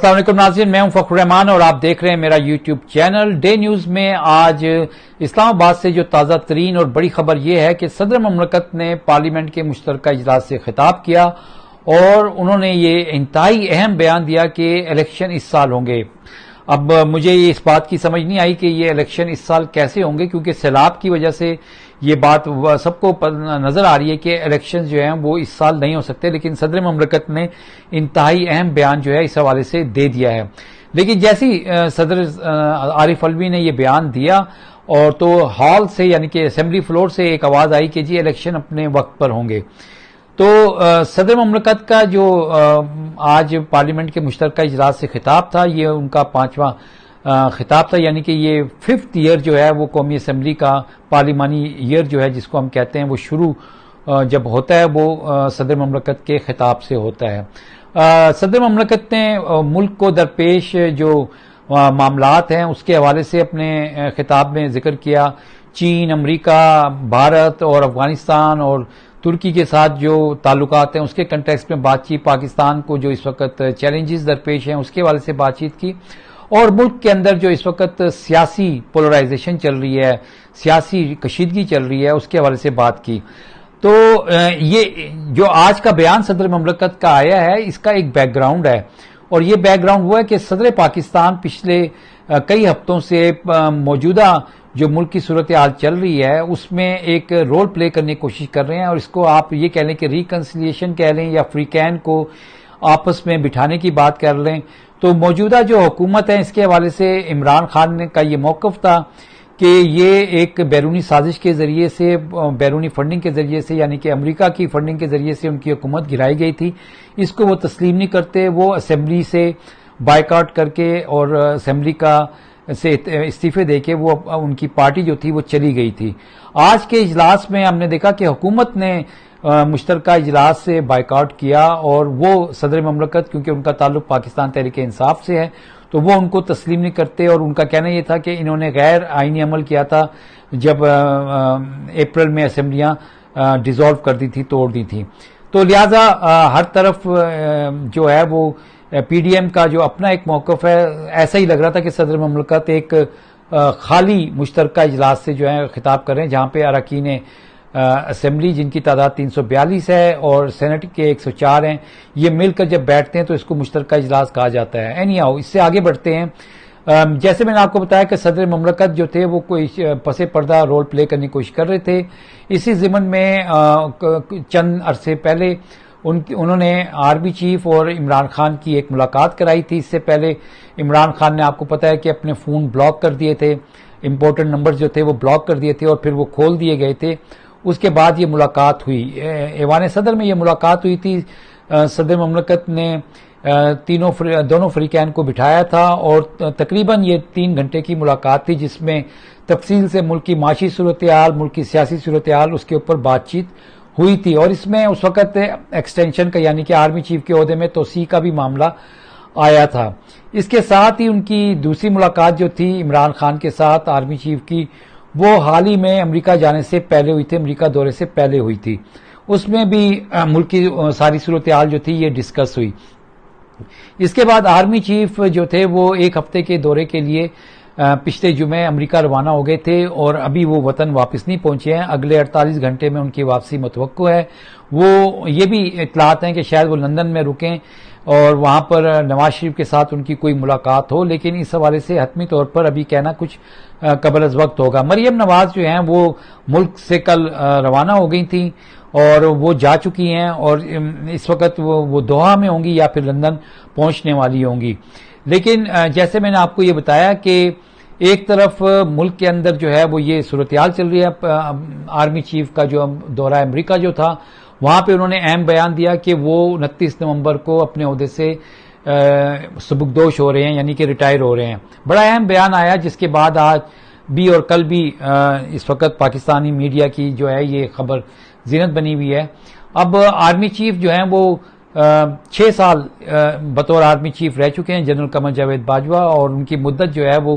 السلام علیکم ناظرین، میں ہوں فخر الرحمان اور آپ دیکھ رہے ہیں میرا یوٹیوب چینل ڈے نیوز میں۔ آج اسلام آباد سے جو تازہ ترین اور بڑی خبر یہ ہے کہ صدر مملکت نے پارلیمنٹ کے مشترکہ اجلاس سے خطاب کیا اور انہوں نے یہ انتہائی اہم بیان دیا کہ الیکشن اس سال ہوں گے۔ اب مجھے اس بات کی سمجھ نہیں آئی کہ یہ الیکشن اس سال کیسے ہوں گے، کیونکہ سیلاب کی وجہ سے یہ بات سب کو نظر آ رہی ہے کہ الیکشن جو ہیں وہ اس سال نہیں ہو سکتے، لیکن صدر مملکت نے انتہائی اہم بیان جو ہے اس حوالے سے دے دیا ہے۔ لیکن جیسی صدر عارف علوی نے یہ بیان دیا اور تو ہال سے یعنی کہ اسمبلی فلور سے ایک آواز آئی کہ جی الیکشن اپنے وقت پر ہوں گے۔ تو صدر مملکت کا جو آج پارلیمنٹ کے مشترکہ اجلاس سے خطاب تھا، یہ ان کا 5واں خطاب تھا، یعنی کہ یہ 5th ایئر جو ہے وہ قومی اسمبلی کا پارلیمانی ایئر جو ہے جس کو ہم کہتے ہیں وہ شروع جب ہوتا ہے وہ صدر مملکت کے خطاب سے ہوتا ہے۔ صدر مملکت نے ملک کو درپیش جو معاملات ہیں اس کے حوالے سے اپنے خطاب میں ذکر کیا۔ چین، امریکہ، بھارت اور افغانستان اور ترکی کے ساتھ جو تعلقات ہیں اس کے کنٹیکسٹ میں بات چیت، پاکستان کو جو اس وقت چیلنجز درپیش ہیں اس کے حوالے سے بات چیت کی، اور ملک کے اندر جو اس وقت سیاسی پولرائزیشن چل رہی ہے، سیاسی کشیدگی چل رہی ہے، اس کے حوالے سے بات کی۔ تو یہ جو آج کا بیان صدر مملکت کا آیا ہے اس کا ایک بیک گراؤنڈ ہے، اور یہ بیک گراؤنڈ وہ ہے کہ صدر پاکستان پچھلے کئی ہفتوں سے موجودہ جو ملک کی صورتحال چل رہی ہے اس میں ایک رول پلے کرنے کی کوشش کر رہے ہیں، اور اس کو آپ یہ کہہ لیں کہ ریکنسیلیشن کہہ لیں یا فریقین کو آپس میں بٹھانے کی بات کر لیں۔ تو موجودہ جو حکومت ہے اس کے حوالے سے عمران خان کا یہ موقف تھا کہ یہ ایک بیرونی سازش کے ذریعے سے، بیرونی فنڈنگ کے ذریعے سے، یعنی کہ امریکہ کی فنڈنگ کے ذریعے سے ان کی حکومت گرائی گئی تھی، اس کو وہ تسلیم نہیں کرتے، وہ اسمبلی سے بائیکاٹ کر کے اور اسمبلی کا سے استعفے دے کے وہ ان کی پارٹی جو تھی وہ چلی گئی تھی۔ آج کے اجلاس میں ہم نے دیکھا کہ حکومت نے مشترکہ اجلاس سے بائیکاٹ کیا، اور وہ صدر مملکت کیونکہ ان کا تعلق پاکستان تحریک انصاف سے ہے تو وہ ان کو تسلیم نہیں کرتے، اور ان کا کہنا یہ تھا کہ انہوں نے غیر آئینی عمل کیا تھا جب اپریل میں اسمبلیاں ڈیزالو کر دی تھی، توڑ دی تھی۔ تو لہذا ہر طرف جو ہے وہ پی ڈی ایم کا جو اپنا ایک موقف ہے، ایسا ہی لگ رہا تھا کہ صدر مملکت ایک خالی مشترکہ اجلاس سے جو ہے خطاب کر رہے ہیں، جہاں پہ اراکین اسمبلی جن کی تعداد 342 ہے اور سینٹ کے 104 ہیں، یہ مل کر جب بیٹھتے ہیں تو اس کو مشترکہ اجلاس کہا جاتا ہے۔ اینی ہاؤ، اس سے آگے بڑھتے ہیں۔ جیسے میں نے آپ کو بتایا کہ صدر مملکت جو تھے وہ کوئی پس پردہ رول پلے کرنے کی کوشش کر رہے تھے۔ اسی ضمن میں چند عرصے پہلے انہوں نے آرمی چیف اور عمران خان کی ایک ملاقات کرائی تھی۔ اس سے پہلے عمران خان نے آپ کو پتا ہے کہ اپنے فون بلاک کر دیے تھے، امپورٹنٹ نمبر جو تھے وہ بلاک کر دیے تھے اور پھر وہ کھول دیے گئے تھے۔ اس کے بعد یہ ملاقات ہوئی، ایوان صدر میں یہ ملاقات ہوئی تھی۔ صدر مملکت نے دونوں فریقین کو بٹھایا تھا اور تقریباً یہ 3 گھنٹے کی ملاقات تھی، جس میں تفصیل سے ملک کی معاشی صورتحال، ملک کی سیاسی صورتحال، اس کے اوپر بات چیت ہوئی تھی۔ اور اس میں اس وقت ایکسٹینشن کا یعنی کہ آرمی چیف کے عہدے میں توسیع کا بھی معاملہ آیا تھا۔ اس کے ساتھ ہی ان کی دوسری ملاقات جو تھی عمران خان کے ساتھ آرمی چیف کی، وہ حال ہی میں امریکہ جانے سے پہلے ہوئی تھی، امریکہ دورے سے پہلے ہوئی تھی۔ اس میں بھی ملک کی ساری صورتحال جو تھی یہ ڈسکس ہوئی۔ اس کے بعد آرمی چیف جو تھے وہ 1 ہفتے کے دورے کے لیے پچھلے جمعے امریکہ روانہ ہو گئے تھے، اور ابھی وہ وطن واپس نہیں پہنچے ہیں۔ اگلے 48 گھنٹے میں ان کی واپسی متوقع ہے۔ وہ یہ بھی اطلاعات ہیں کہ شاید وہ لندن میں رکیں اور وہاں پر نواز شریف کے ساتھ ان کی کوئی ملاقات ہو، لیکن اس حوالے سے حتمی طور پر ابھی کہنا کچھ قبل از وقت ہوگا۔ مریم نواز جو ہیں وہ ملک سے کل روانہ ہو گئی تھیں اور وہ جا چکی ہیں، اور اس وقت وہ دوحہ میں ہوں گی یا پھر لندن پہنچنے والی ہوں گی۔ لیکن جیسے میں نے آپ کو یہ بتایا کہ ایک طرف ملک کے اندر جو ہے وہ یہ صورتحال چل رہی ہے، آرمی چیف کا جو دورہ امریکہ جو تھا وہاں پہ انہوں نے اہم بیان دیا کہ وہ 29 نومبر کو اپنے عہدے سے سبکدوش ہو رہے ہیں، یعنی کہ ریٹائر ہو رہے ہیں۔ بڑا اہم بیان آیا، جس کے بعد آج بھی اور کل بھی اس وقت پاکستانی میڈیا کی جو ہے یہ خبر زینت بنی ہوئی ہے۔ اب آرمی چیف جو ہیں وہ 6 سال بطور آرمی چیف رہ چکے ہیں، جنرل قمر جاوید باجوہ، اور ان کی مدت جو ہے وہ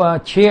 6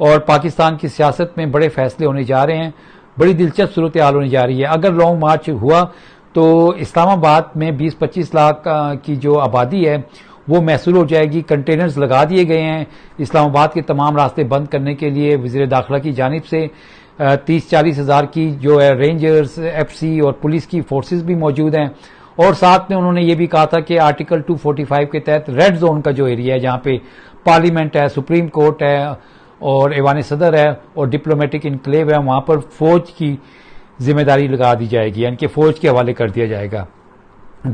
اور پاکستان کی سیاست میں بڑے فیصلے ہونے جا رہے ہیں. بڑی دلچسپ صورتحال ہونے جا رہی ہے. اگر لانگ مارچ ہوا تو اسلام آباد میں 20-25 لاکھ کی جو آبادی ہے وہ محصول ہو جائے گی. کنٹینرز لگا دیے گئے ہیں اسلام آباد کے تمام راستے بند کرنے کے لیے وزیر داخلہ کی جانب سے. 30-40 ہزار کی جو ہے رینجرز، ایف سی اور پولیس کی فورسز بھی موجود ہیں. اور ساتھ میں انہوں نے یہ بھی کہا تھا کہ آرٹیکل 245 کے تحت ریڈ زون کا جو ایریا ہے جہاں پہ پارلیمنٹ ہے، سپریم کورٹ ہے اور ایوان صدر ہے اور ڈپلومیٹک انکلیو ہے، وہاں پر فوج کی ذمہ داری لگا دی جائے گی، یعنی کہ فوج کے حوالے کر دیا جائے گا.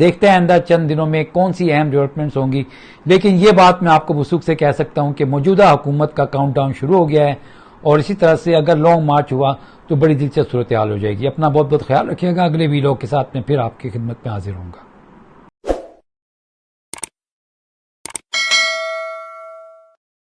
دیکھتے ہیں آئندہ چند دنوں میں کون سی اہم ڈیولپمنٹس ہوں گی. لیکن یہ بات میں آپ کو وثوق سے کہہ سکتا ہوں کہ موجودہ حکومت کا کاؤنٹ ڈاؤن شروع ہو گیا ہے اور اسی طرح سے اگر لانگ مارچ ہوا تو بڑی دلچسپ صورتحال ہو جائے گی. اپنا بہت بہت خیال رکھیے گا. اگلے ویلاگ کے ساتھ میں پھر آپ کی خدمت میں حاضر ہوں گا.